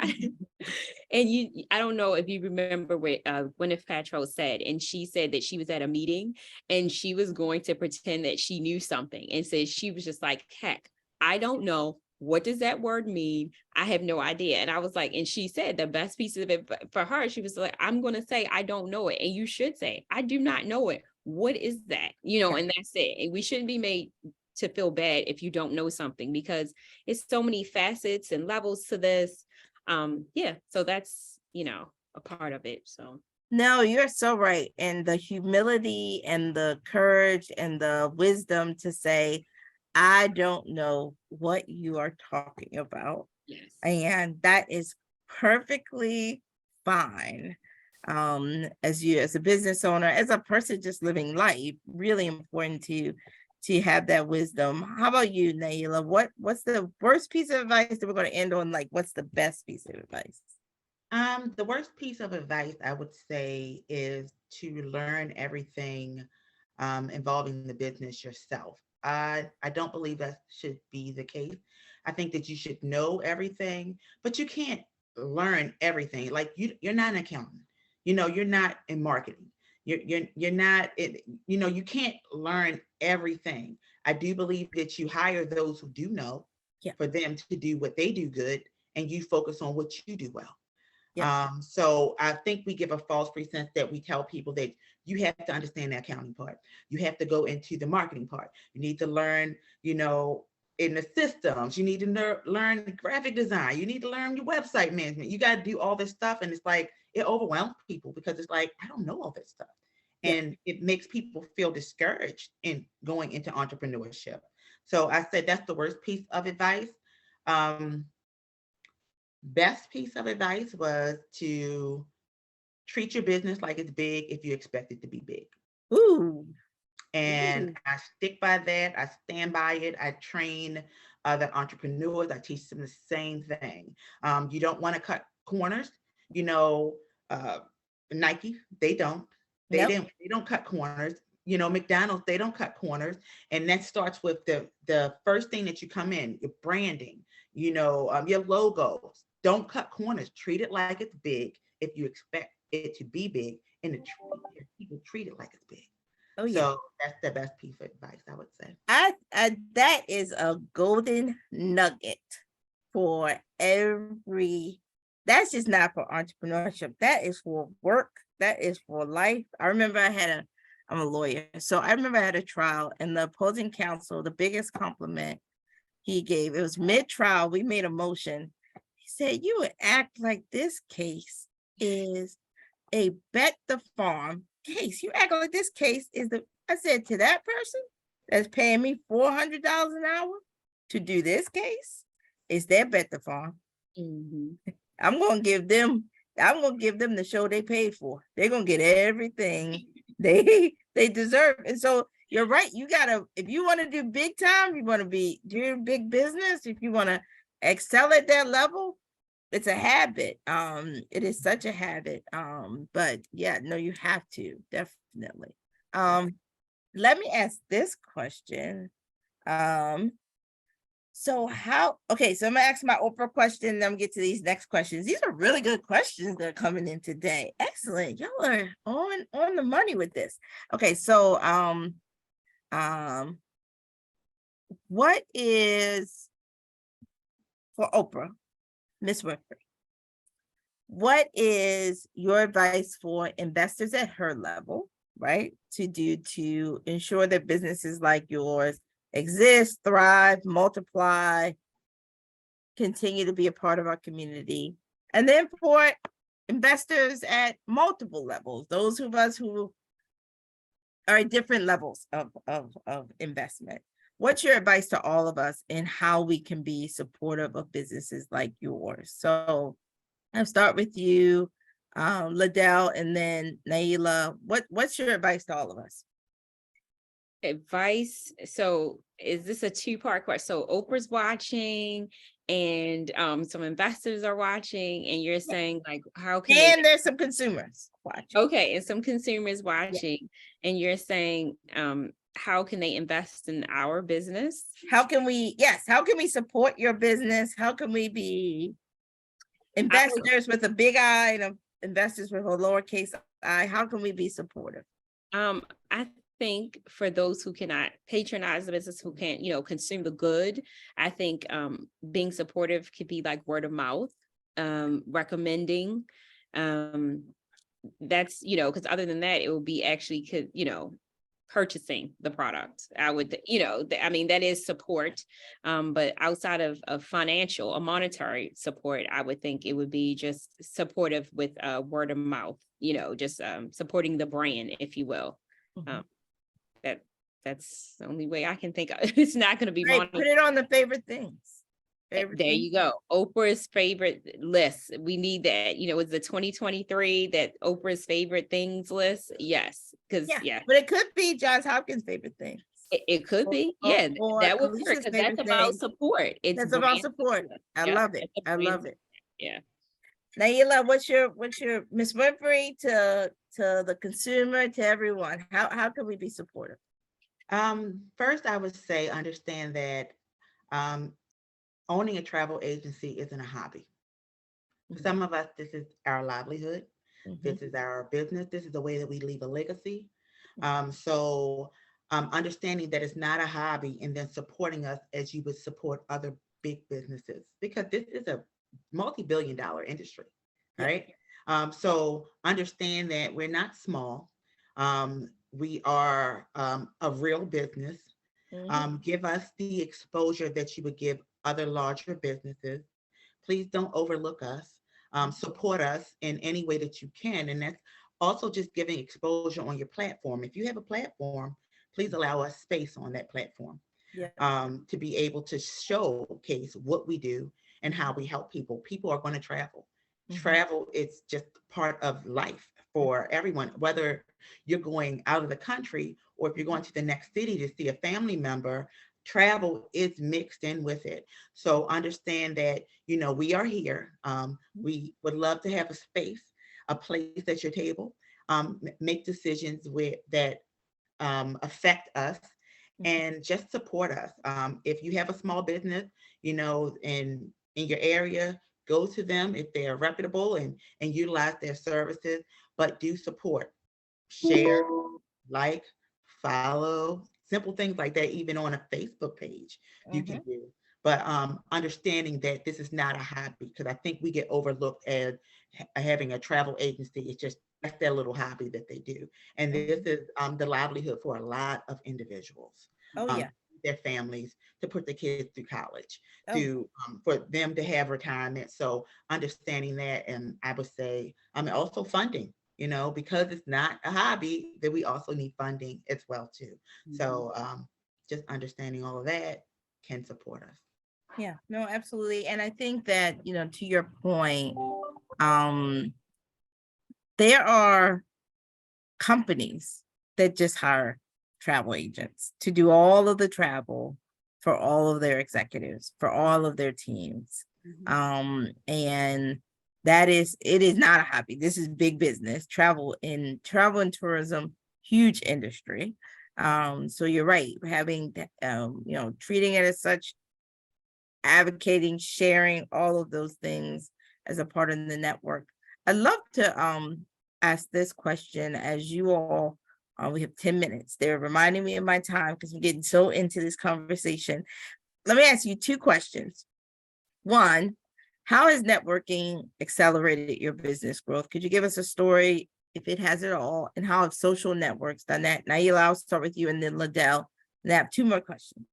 And I don't know if you remember what Gwyneth Paltrow said, and she said that she was at a meeting and she was going to pretend that she knew something, and said she was just like, heck, I don't know. What does that word mean? I have no idea. And I was like, and she said the best piece of it for her, she was like, I'm going to say, I don't know it. And you should say, I do not know it. What is that? And that's it. And we shouldn't be made to feel bad if you don't know something, because it's so many facets and levels to this. So that's, a part of it. So. No, you're so right. And the humility and the courage and the wisdom to say, I don't know what you are talking about. Yes. And that is perfectly fine. As a business owner, as a person just living life, really important to have that wisdom. How about you, Nailah? What's the worst piece of advice that we're going to end on? Like, what's the best piece of advice? The worst piece of advice I would say is to learn everything involving the business yourself. I don't believe that should be the case. I think that you should know everything, but you can't learn everything. Like, you're not an accountant, you're not in marketing. You're not, you can't learn everything. I do believe that you hire those who do know for them to do what they do good, and you focus on what you do well. So I think we give a false pretense that we tell people that you have to understand the accounting part. You have to go into the marketing part. You need to learn, in the systems. You need to learn graphic design. You need to learn your website management. You got to do all this stuff. And it's like, it overwhelms people, because it's like, I don't know all this stuff. and it makes people feel discouraged in going into entrepreneurship. So I said that's the worst piece of advice. Best piece of advice was to treat your business like it's big if you expect it to be big. Ooh. And I stick by that. I stand by it. I train other entrepreneurs. I teach them the same thing. You don't want to cut corners. You know, Nike, they don't. They don't cut corners. You know, McDonald's, they don't cut corners. And that starts with the first thing that you come in, your branding, you know, your logos. Don't cut corners. Treat it like it's big if you expect it to be big, and the people treat it like it's big. Oh, yeah. So that's the best piece of advice, I would say. That is a golden nugget for every, that's just not for entrepreneurship. That is for work. That is for life. I remember I'm a lawyer. So I remember I had a trial, and the opposing counsel, the biggest compliment he gave, it was mid-trial, we made a motion. He said, you would act like this case is a bet the farm case. You act like this case is I said, to that person that's paying me $400 an hour to do this case, is their bet the farm. I'm gonna give them the show they paid for. They're gonna get everything they deserve. And so you're right. You gotta, if you want to do big time, you want to do big business, if you want to excel at that level, it's a habit. It is such a habit. But yeah, no, you have to, definitely. Let me ask this question. So I'm gonna ask my Oprah question, then I'm gonna get to these next questions. These are really good questions that are coming in today. Excellent. Y'all are on the money with this. Okay, so what is, for Oprah, Miss Winfrey, what is your advice for investors at her level, right, to do to ensure that businesses like yours exist, thrive, multiply, continue to be a part of our community? And then for investors at multiple levels, those of us who are at different levels of investment, what's your advice to all of us in how we can be supportive of businesses like yours? So I'll start with you, LaDell, and then Nailah. What's your advice to all of us? Advice. So is this a two-part question? So Oprah's watching, and some investors are watching, and you're saying, like, how can and there's some consumers watching. Okay, and some consumers watching, and you're saying, how can they invest in our business? How can we support your business? How can we be investors with a big I and investors with a lowercase I? How can we be supportive? I think for those who cannot patronize the business, who can't, consume the good, I think being supportive could be like word of mouth, recommending. That's, because other than that, it will be actually, purchasing the product. I would, that is support. But outside of financial or monetary support, I would think it would be just supportive with word of mouth, just supporting the brand, if you will. That's the only way I can think of. It's not going to be right, put it on the favorite things. There you go. Oprah's favorite list. We need that. It's the 2023 that Oprah's favorite things list. Yes, because but it could be Johns Hopkins' favorite things. It could be. That would work, because that's about support. It's about support. I love it. I love it. Yeah. Nailah, what's your Miss Winfrey to the consumer, to everyone? How can we be supportive? First, I would say understand that owning a travel agency isn't a hobby. For some of us, this is our livelihood. This is our business. This is the way that we leave a legacy. So understanding that it's not a hobby, and then supporting us as you would support other big businesses, because this is a multi-billion-dollar industry, right? So understand that we're not small. We are a real business. Give us the exposure that you would give other larger businesses. Please don't overlook us. Support us in any way that you can. And that's Also just giving exposure on your platform. If you have a platform, please allow us space on that platform, Yeah. to be able to showcase what we do and how we help people. People are going to travel. Travel is just part of life for everyone, whether you're going out of the country or if you're going to the next city to see a family member. Travel is mixed in with it. So understand that, we are here. We would love to have a space, a place at your table, make decisions that affect us, and just support us. If you have a small business, in your area, go to them if they are reputable, and utilize their services, but do support, share, like, follow, simple things like that, even on a Facebook page you can do. But understanding that this is not a hobby, because I think we get overlooked as having a travel agency. It's just that's their little hobby that they do. And this is the livelihood for a lot of individuals. Oh, yeah. Their families, to put the kids through college, Oh. to for them to have retirement. So understanding that, and I would say also funding, because it's not a hobby, that we also need funding as well too. So just understanding all of that can support us. Yeah, no, absolutely. And I think that, to your point, there are companies that just hire travel agents to do all of the travel for all of their executives, for all of their teams. And it is not a hobby. This is big business. Travel and tourism, huge industry. So you're right, having treating it as such, advocating, sharing all of those things as a part of the network. I'd love to ask this question, as you all, we have 10 minutes. They're reminding me of my time because I'm getting so into this conversation. Let me ask you two questions. One, how has networking accelerated your business growth? Could you give us a story, if it has it all, and how have social networks done that? Nailah, I'll start with you, and then LaDell. And I have two more questions.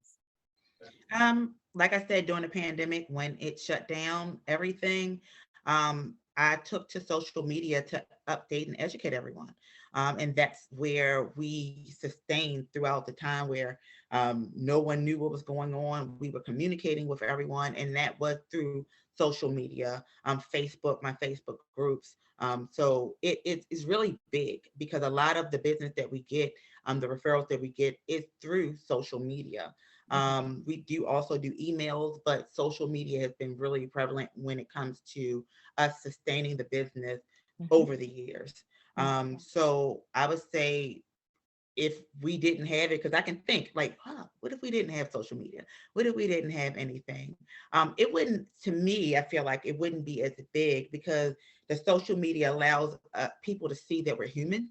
Like I said, during the pandemic, when it shut down everything, I took to social media to update and educate everyone. And that's where we sustained throughout the time, where no one knew what was going on. We were communicating with everyone, and that was through social media, Facebook, my Facebook groups. So it is really big, because a lot of the business that we get, the referrals that we get, is through social media. We do also do emails, but social media has been really prevalent when it comes to us sustaining the business over the years. So I would say, if we didn't have it, because I can think like, what if we didn't have social media? What if we didn't have anything? It wouldn't, to me, I feel like it wouldn't be as big, because the social media allows people to see that we're human,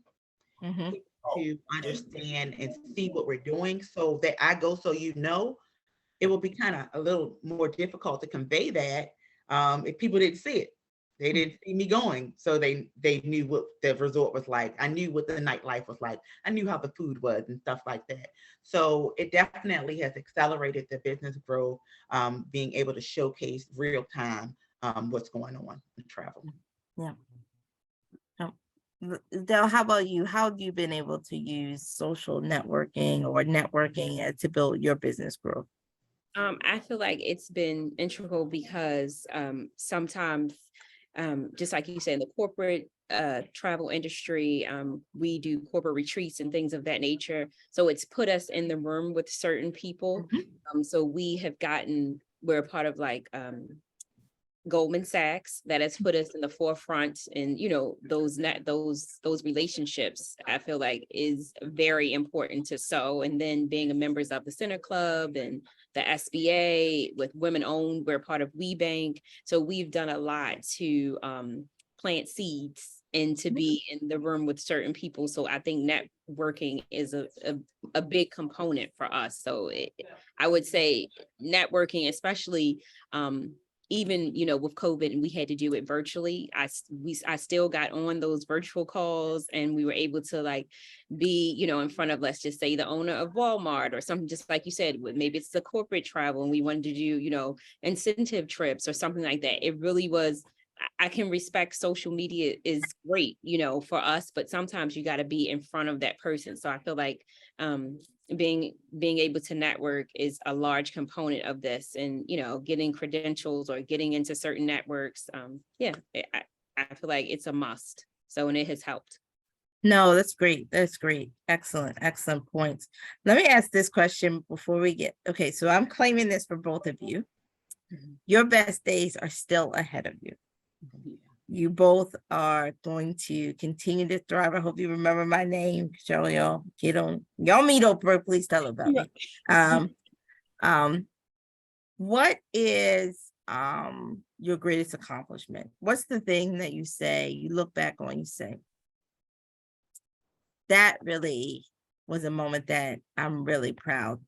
to understand and see what we're doing, so that I go, so it will be kind of a little more difficult to convey that if people didn't see it. They didn't see me going, so they knew what the resort was like. I knew what the nightlife was like. I knew how the food was and stuff like that. So it definitely has accelerated the business growth, being able to showcase real time what's going on in travel. Yeah. Del, how about you? How have you been able to use social networking or networking to build your business growth? I feel like it's been integral, because sometimes, just like you said, in the corporate travel industry, we do corporate retreats and things of that nature. So it's put us in the room with certain people. So we're a part of like Goldman Sachs, that has put us in the forefront, and those relationships, I feel like, is very important to sow. And then being a members of the Center Club and the SBA with women owned, we're part of WeBank. So we've done a lot to plant seeds and to be in the room with certain people. So I think networking is a big component for us. So I would say networking, especially even, with COVID, and we had to do it virtually, I still got on those virtual calls, and we were able to like be, in front of, let's just say, the owner of Walmart or something, just like you said, maybe it's the corporate travel and we wanted to do, incentive trips or something like that. It really was, I can respect social media is great, for us, but sometimes you got to be in front of that person. So I feel like being able to network is a large component of this, and getting credentials or getting into certain networks. I feel like it's a must. So, and it has helped. No, that's great. That's great. Excellent, excellent points. Let me ask this question before we get, okay, so I'm claiming this for both of you. Your best days are still ahead of you. You both are going to continue to thrive. I hope you remember my name. Show y'all meet Oprah, please tell her about me. What is your greatest accomplishment? What's the thing that you look back on, you say, that really was a moment that I'm really proud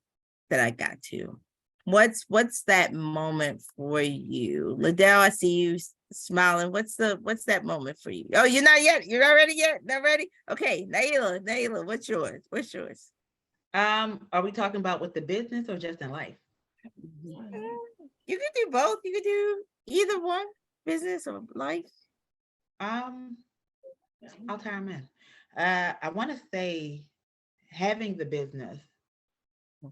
that I got to? What's that moment for you? LaDell, I see you smiling. What's that moment for you? Oh, you're not yet. You're not ready yet? Not ready? Okay, Nailah, what's yours? Are we talking about with the business or just in life? You can do both. You can do either one, business or life. I'll time in. I want to say having the business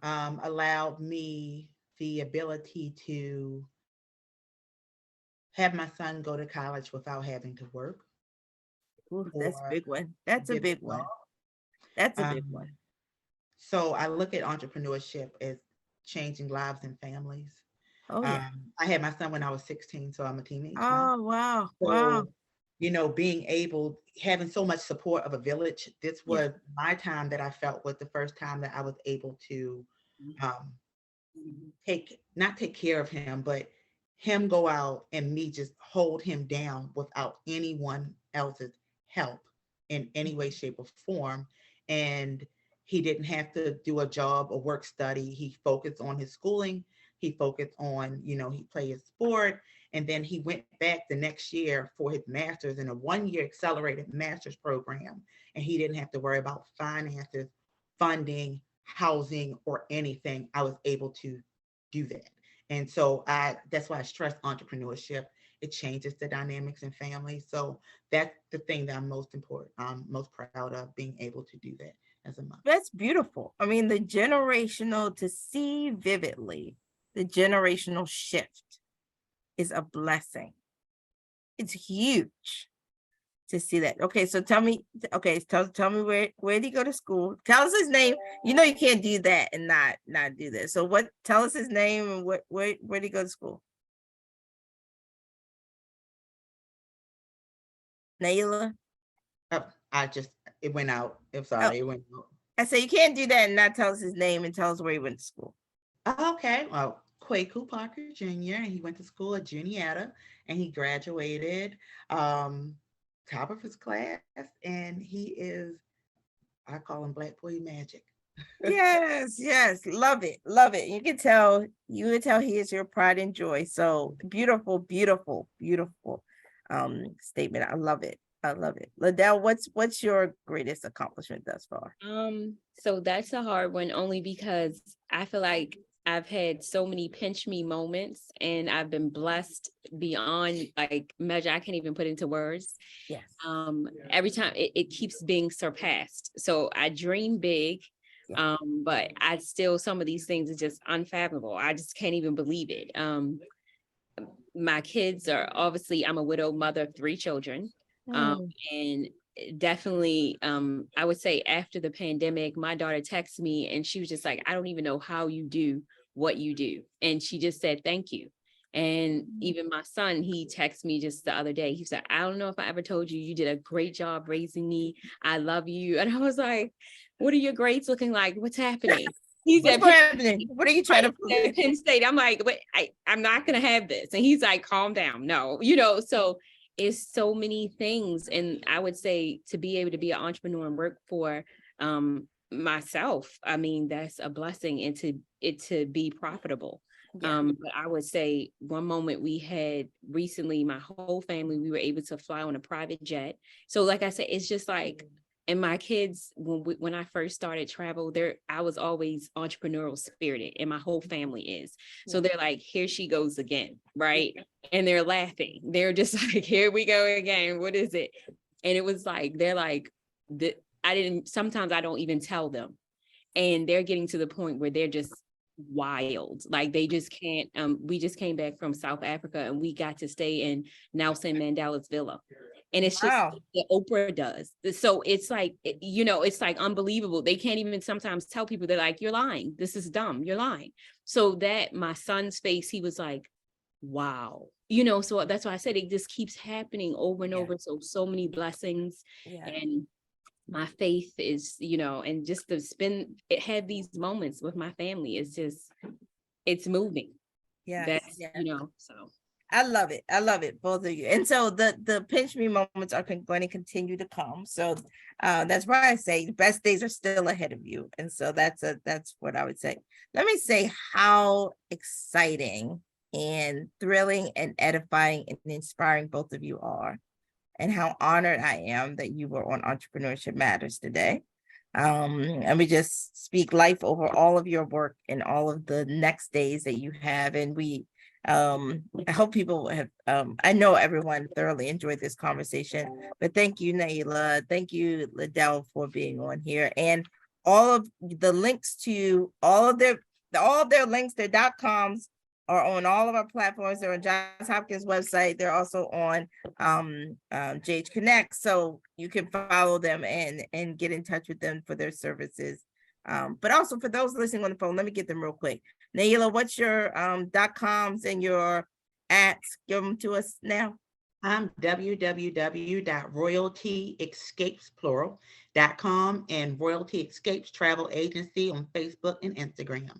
allowed me the ability to have my son go to college without having to work. Ooh, that's a big one. That's a big one. That's a big one. So I look at entrepreneurship as changing lives and families. Oh, yeah. I had my son when I was 16, so I'm a teenager. Oh, wow. So, wow. Having so much support of a village, this was my time that I felt was the first time that I was able to not take care of him, but him go out and me just hold him down without anyone else's help in any way, shape, or form. And he didn't have to do a job or work study. He focused on his schooling. He focused on, he played his sport. And then he went back the next year for his master's in a 1-year accelerated master's program. And he didn't have to worry about finances, funding, housing, or anything. I was able to do that. And so that's why I stress entrepreneurship. It changes the dynamics in families. So that's the thing that I'm most proud of, being able to do that as a mother. That's beautiful. I mean, to see vividly the generational shift is a blessing. It's huge to see that. Okay, so tell me where did he go to school? Tell us his name. You can't do that and not do this. So tell us his name and where did he go to school? Nailah? Oh, it went out. I'm sorry, it went out. I said you can't do that and not tell us his name and tell us where he went to school. Okay, well, Kwaku Parker Jr., and he went to school at Juniata, and he graduated top of his class, and he is, I call him Black Boy Magic. Yes, love it. You can tell he is your pride and joy. So beautiful statement. I love it. LaDell, what's your greatest accomplishment thus far? So that's a hard one, only because I feel like I've had so many pinch me moments, and I've been blessed beyond measure. I can't even put into words. Yes. Every time it keeps being surpassed. So I dream big, but some of these things are just unfathomable. I just can't even believe it. My kids are obviously, I'm a widowed mother of 3 children. And definitely, I would say after the pandemic, my daughter texted me and she was just like, I don't even know how you do what you do. And she just said, thank you. And even my son, he texted me just the other day. He said, I don't know if I ever told you, you did a great job raising me. I love you. And I was like, what are your grades looking like? What's happening? He's What's happening? What are you trying to prove? Penn State. I'm like, but I'm not going to have this. And he's like, calm down. No, so it's so many things. And I would say to be able to be an entrepreneur and work for myself, I mean, that's a blessing, and to be profitable. But I would say one moment we had recently, my whole family, we were able to fly on a private jet. So like I said, it's just like And my kids, when I first started travel, I was always entrepreneurial spirited, and my whole family is. So they're like, here she goes again, right? And they're laughing. They're just like, here we go again. What is it? And it was like, they're like, sometimes I don't even tell them. And they're getting to the point where they're just wild. Like they just can't. We just came back from South Africa and we got to stay in Nelson Mandela's villa. And it's just what Oprah does. So it's like, it's like unbelievable. They can't even sometimes tell people, they're like, you're lying. This is dumb. You're lying. So that my son's face, he was like, wow. So that's why I said it just keeps happening over and over. So many blessings. And my faith is, and just it had these moments with my family. It's moving. That's, so. I love it, both of you. And so the pinch me moments are going to continue to come. So that's why I say the best days are still ahead of you. And so that's what I would say. Let me say how exciting and thrilling and edifying and inspiring both of you are, and how honored I am that you were on Entrepreneurship Matters today. And we just speak life over all of your work and all of the next days that you have. And I hope people have, I know everyone thoroughly enjoyed this conversation, but thank you, Nailah. Thank you, LaDell, for being on here. And all of the links to all of their links, their .coms are on all of our platforms. They're on Johns Hopkins website. They're also on JH Connect. So you can follow them and get in touch with them for their services. But also for those listening on the phone, let me get them real quick. Nailah, what's your .coms and your @ give them to us now. www.royaltyescapes.com and Royalty Escapes Travel Agency on Facebook and Instagram.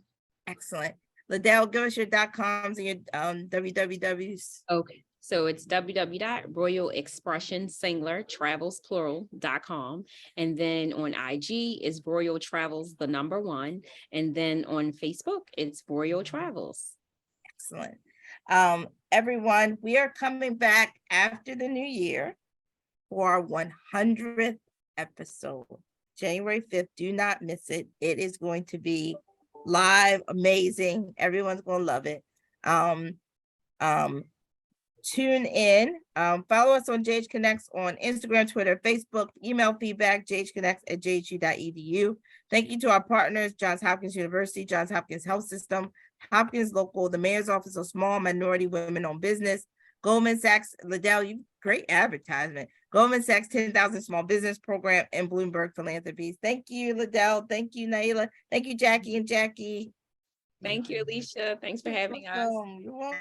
Excellent. LaDell, give us your .coms and your wwws. Okay. So it's www.royalexpressionsingulartravelsplural.com. And then on IG is Royal Travels, the #1. And then on Facebook, it's Royal Travels. Excellent. Everyone, we are coming back after the new year for our 100th episode, January 5th. Do not miss it. It is going to be live, amazing. Everyone's going to love it. Tune in, follow us on JH Connects on Instagram, Twitter, Facebook, email feedback, jhconnects@jhu.edu. Thank you to our partners, Johns Hopkins University, Johns Hopkins Health System, Hopkins Local, the Mayor's Office of Small Minority Women-Owned Business, Goldman Sachs, LaDell, you great advertisement, Goldman Sachs 10,000 Small Business Program, and Bloomberg Philanthropies. Thank you, LaDell. Thank you, Nailah. Thank you, Jackie and Jackie. Thank you, Alicia. Thanks for having us. You're welcome.